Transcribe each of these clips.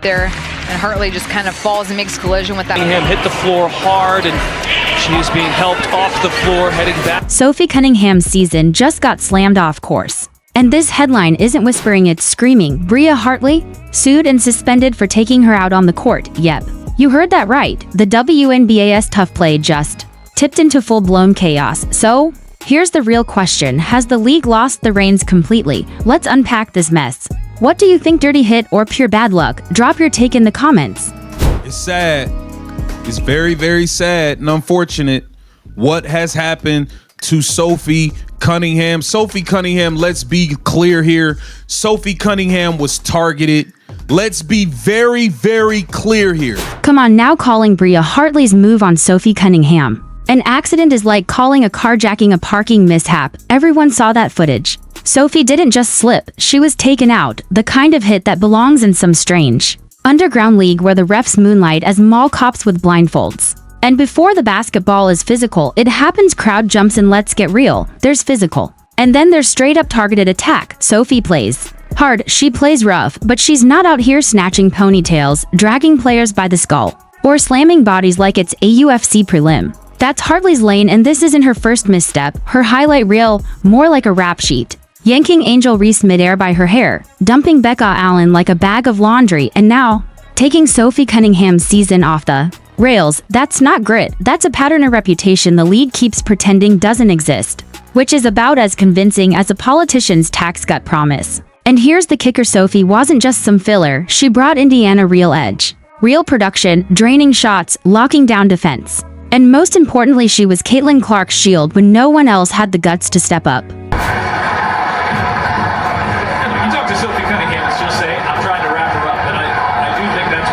there, and Hartley just kind of falls and makes collision with that. Cunningham hit the floor hard, and she is being helped off the floor, heading back. Sophie Cunningham's season just got slammed off course. And this headline isn't whispering, it's screaming. Bria Hartley sued and suspended for taking her out on the court. Yep, you heard that right. The WNBA's tough play just tipped into full-blown chaos. So, here's the real question. Has the league lost the reins completely? Let's unpack this mess. What do you think, dirty hit or pure bad luck? Drop your take in the comments. It's sad. It's very, very sad and unfortunate what has happened to Sophie Cunningham. Sophie Cunningham, let's be clear here. Sophie Cunningham was targeted. Let's be very, very clear here. Come on, now calling Bria Hartley's move on Sophie Cunningham an accident is like calling a carjacking a parking mishap. Everyone saw that footage. Sophie didn't just slip, she was taken out, the kind of hit that belongs in some strange underground league where the refs moonlight as mall cops with blindfolds. And before the basketball is physical, it happens. Crowd jumps and let's get real. There's physical. And then there's straight up targeted attack. Sophie plays hard, she plays rough, but she's not out here snatching ponytails, dragging players by the skull, or slamming bodies like it's a UFC prelim. That's Hartley's lane, and this isn't her first misstep. Her highlight reel, more like a rap sheet. Yanking Angel Reese midair by her hair, dumping Becca Allen like a bag of laundry, and now taking Sophie Cunningham's season off the rails. That's not grit, that's a pattern of reputation the league keeps pretending doesn't exist, which is about as convincing as a politician's tax cut promise. And here's the kicker, Sophie wasn't just some filler, she brought Indiana real edge, real production, draining shots, locking down defense. And most importantly, she was Caitlin Clark's shield when no one else had the guts to step up. You talk to Sophie Cunningham, she'll say, I'm trying to wrap her up, and I do think that's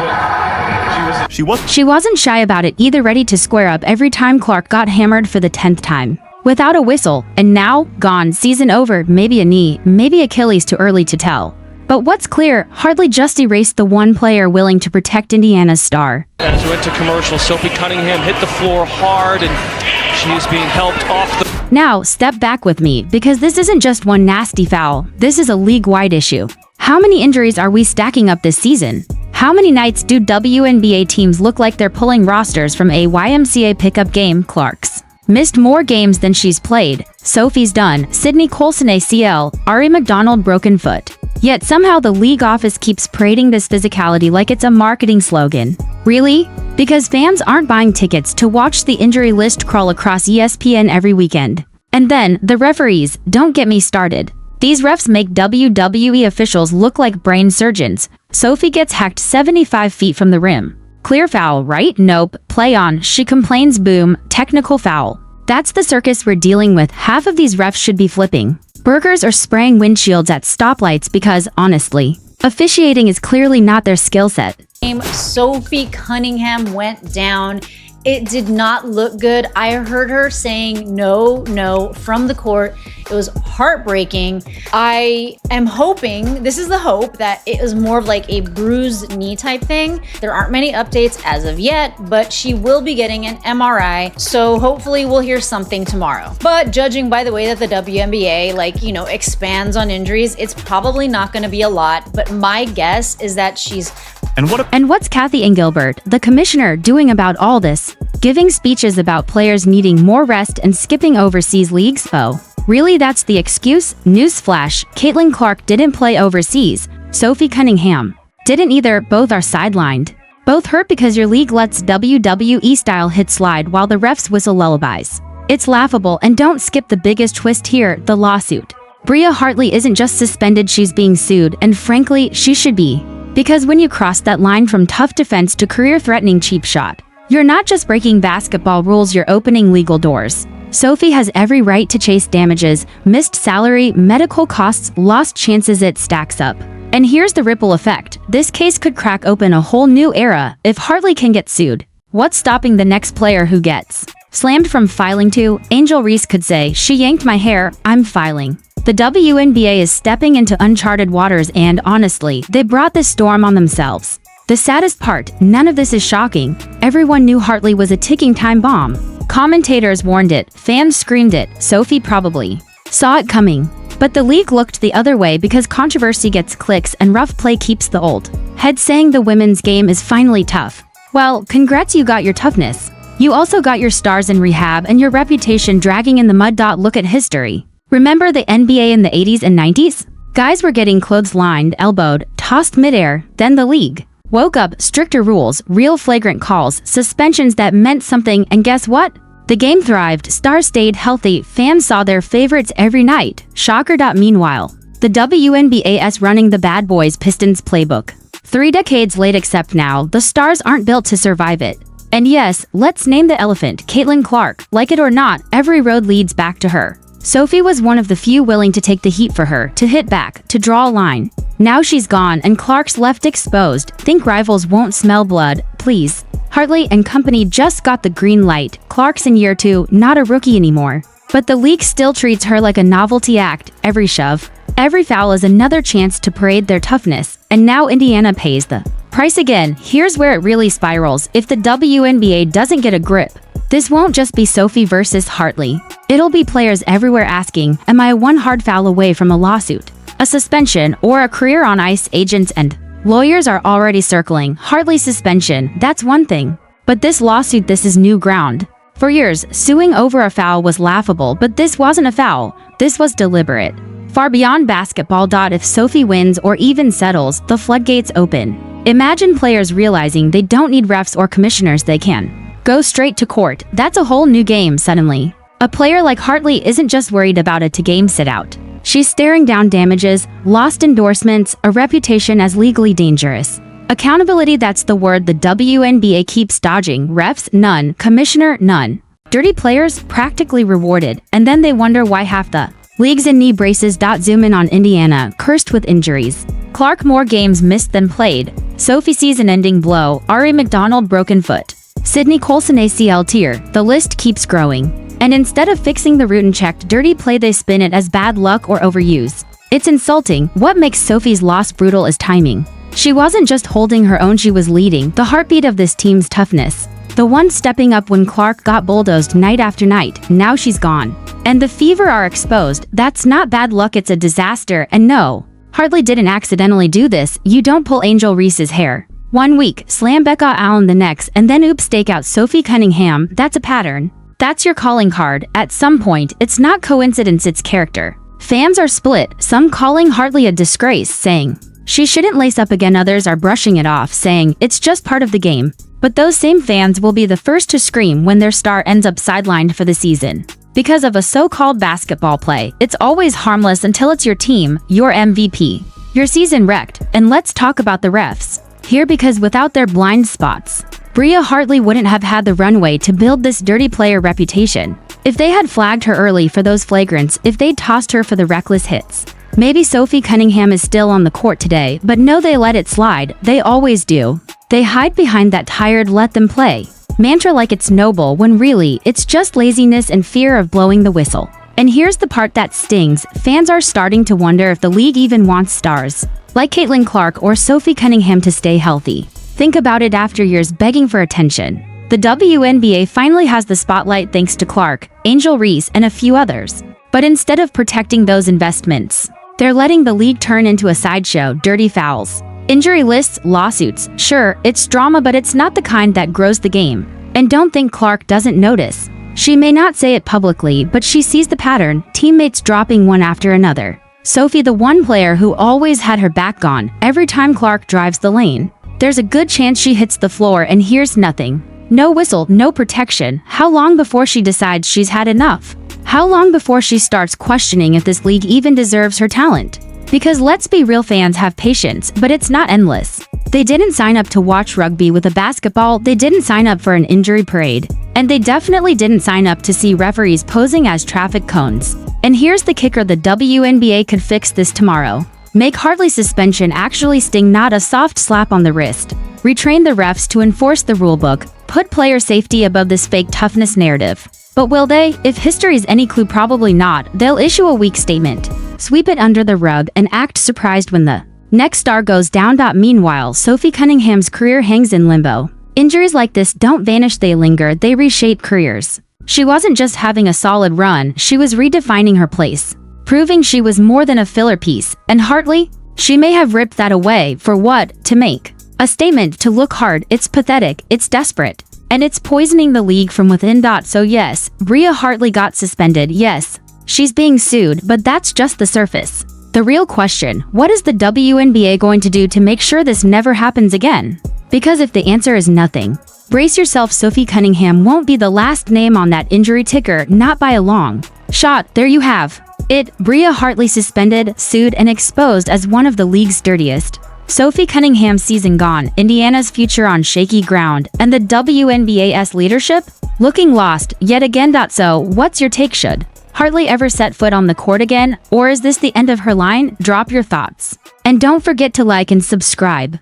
what She wasn't shy about it either, ready to square up every time Clark got hammered for the 10th time. Without a whistle, and now, gone, season over, maybe a knee, maybe Achilles, too early to tell. But what's clear, Hartley just erased the one player willing to protect Indiana's star. As we went to commercial, Sophie Cunningham hit the floor hard, and she is being helped off the... Now, step back with me, because this isn't just one nasty foul, this is a league-wide issue. How many injuries are we stacking up this season? How many nights do WNBA teams look like they're pulling rosters from a YMCA pickup game? Clark's missed more games than she's played. Sophie's done. Sydney Colson ACL. Ari McDonald broken foot. Yet somehow the league office keeps parading this physicality like it's a marketing slogan. Really? Because fans aren't buying tickets to watch the injury list crawl across ESPN every weekend. And then, the referees, don't get me started. These refs make WWE officials look like brain surgeons. Sophie gets hacked 75 feet from the rim. Clear foul, right? Nope. Play on. She complains, boom. Technical foul. That's the circus we're dealing with. Half of these refs should be flipping burgers or spraying windshields at stoplights because, honestly, officiating is clearly not their skill set. Sophie Cunningham went down. It did not look good. I heard her saying no from the court. It was heartbreaking. I am hoping, this is the hope, that it was more of like a bruised knee type thing. There aren't many updates as of yet, but she will be getting an MRI. So hopefully we'll hear something tomorrow. But judging by the way that the WNBA, expands on injuries, it's probably not going to be a lot. But my guess is that she's... And what's Kathy Engelbert, the commissioner, doing about all this? Giving speeches about players needing more rest and skipping overseas leagues? Oh, really, that's the excuse? Newsflash, Caitlin Clark didn't play overseas. Sophie Cunningham didn't either. Both are sidelined. Both hurt because your league lets WWE-style hits slide while the refs whistle lullabies. It's laughable, and don't skip the biggest twist here, the lawsuit. Bria Hartley isn't just suspended, she's being sued, and frankly, she should be. Because when you cross that line from tough defense to career-threatening cheap shot, you're not just breaking basketball rules, you're opening legal doors. Sophie has every right to chase damages, missed salary, medical costs, lost chances. It stacks up. And here's the ripple effect. This case could crack open a whole new era if Hartley can get sued. What's stopping the next player who gets slammed from filing to? Angel Reese could say, "She yanked my hair, I'm filing." The WNBA is stepping into uncharted waters, and honestly, they brought this storm on themselves. The saddest part, none of this is shocking. Everyone knew Hartley was a ticking time bomb. Commentators warned it, fans screamed it, Sophie probably saw it coming. But the league looked the other way because controversy gets clicks and rough play keeps the old head saying the women's game is finally tough. Well, congrats, you got your toughness. You also got your stars in rehab and your reputation dragging in the mud. Look at history. Remember the NBA in the 80s and 90s? Guys were getting clotheslined, elbowed, tossed midair, then the league woke up, stricter rules, real flagrant calls, suspensions that meant something, and guess what? The game thrived, stars stayed healthy, fans saw their favorites every night. Shocker. Meanwhile, the WNBA's running the bad boys Pistons playbook. 3 decades late, except now, the stars aren't built to survive it. And yes, let's name the elephant, Caitlin Clark. Like it or not, every road leads back to her. Sophie was one of the few willing to take the heat for her, to hit back, to draw a line. Now she's gone and Clark's left exposed. Think rivals won't smell blood, please. Hartley and company just got the green light. Clark's in year 2, not a rookie anymore. But the league still treats her like a novelty act. Every shove, every foul is another chance to parade their toughness. And now Indiana pays the price again. Here's where it really spirals. If the WNBA doesn't get a grip, this won't just be Sophie versus Hartley. It'll be players everywhere asking, am I one hard foul away from a lawsuit, a suspension, or a career on ice? Agents and lawyers are already circling Hartley's suspension. That's one thing. But this lawsuit, this is new ground. For years, suing over a foul was laughable, but this wasn't a foul. This was deliberate. Far beyond basketball. If Sophie wins or even settles, the floodgates open. Imagine players realizing they don't need refs or commissioners. They can go straight to court. That's a whole new game suddenly. A player like Hartley isn't just worried about a two-game sit-out. She's staring down damages, lost endorsements, a reputation as legally dangerous. Accountability, that's the word the WNBA keeps dodging. Refs, none. Commissioner, none. Dirty players, practically rewarded. And then they wonder why half the league's in knee braces. Zoom in on Indiana, cursed with injuries. Clark, more games missed than played. Sophie, season-ending blow. Ari McDonald, broken foot. Sydney Colson, ACL tear. The list keeps growing. And instead of fixing the root and checked dirty play, they spin it as bad luck or overuse. It's insulting. What makes Sophie's loss brutal is timing. She wasn't just holding her own, she was leading the heartbeat of this team's toughness. The one stepping up when Clark got bulldozed night after night. Now she's gone. And the Fever are exposed. That's not bad luck, it's a disaster. And no, Hartley didn't accidentally do this. You don't pull Angel Reese's hair 1 week, slam Becca Allen the next, and then oops, stake out Sophie Cunningham. That's a pattern. That's your calling card. At some point, it's not coincidence, it's character. Fans are split, some calling Hartley a disgrace, saying she shouldn't lace up again. Others are brushing it off, saying it's just part of the game. But those same fans will be the first to scream when their star ends up sidelined for the season because of a so-called basketball play. It's always harmless until it's your team, your MVP, your season wrecked. And let's talk about the refs here, because without their blind spots, Bria Hartley wouldn't have had the runway to build this dirty player reputation. If they had flagged her early for those flagrants, if they'd tossed her for the reckless hits, maybe Sophie Cunningham is still on the court today. But no, they let it slide. They always do. They hide behind that tired let them play mantra like it's noble, when really, it's just laziness and fear of blowing the whistle. And here's the part that stings. Fans are starting to wonder if the league even wants stars like Caitlin Clark or Sophie Cunningham to stay healthy. Think about it, after years begging for attention, the WNBA finally has the spotlight thanks to Clark, Angel Reese, and a few others. But instead of protecting those investments, they're letting the league turn into a sideshow. Dirty fouls, injury lists, lawsuits. Sure, it's drama, but it's not the kind that grows the game. And don't think Clark doesn't notice. She may not say it publicly, but she sees the pattern, teammates dropping one after another. Sophie, the one player who always had her back, gone. Every time Clark drives the lane, there's a good chance she hits the floor and hears nothing. No whistle, no protection. How long before she decides she's had enough? How long before she starts questioning if this league even deserves her talent? Because let's be real, fans have patience, but it's not endless. They didn't sign up to watch rugby with a basketball, they didn't sign up for an injury parade, and they definitely didn't sign up to see referees posing as traffic cones. And here's the kicker, the WNBA could fix this tomorrow. Make Hartley's suspension actually sting, not a soft slap on the wrist. Retrain the refs to enforce the rulebook. Put player safety above this fake toughness narrative. But will they? If history's any clue, probably not. They'll issue a weak statement, sweep it under the rug, and act surprised when the next star goes down. Meanwhile, Sophie Cunningham's career hangs in limbo. Injuries like this don't vanish, they linger, they reshape careers. She wasn't just having a solid run, she was redefining her place. proving she was more than a filler piece. And Hartley? She may have ripped that away for what? To make a statement, to look hard. It's pathetic, it's desperate, and it's poisoning the league from within. So yes, Bria Hartley got suspended. Yes, she's being sued, but that's just the surface. The real question, what is the WNBA going to do to make sure this never happens again? Because if the answer is nothing, brace yourself, Sophie Cunningham won't be the last name on that injury ticker, not by a long shot. There you have it, Bria Hartley suspended, sued, and exposed as one of the league's dirtiest. Sophie Cunningham's season gone, Indiana's future on shaky ground, and the WNBA's leadership looking lost yet again. So what's your take? Should Hartley ever set foot on the court again, or is this the end of her line? Drop your thoughts. And don't forget to like and subscribe.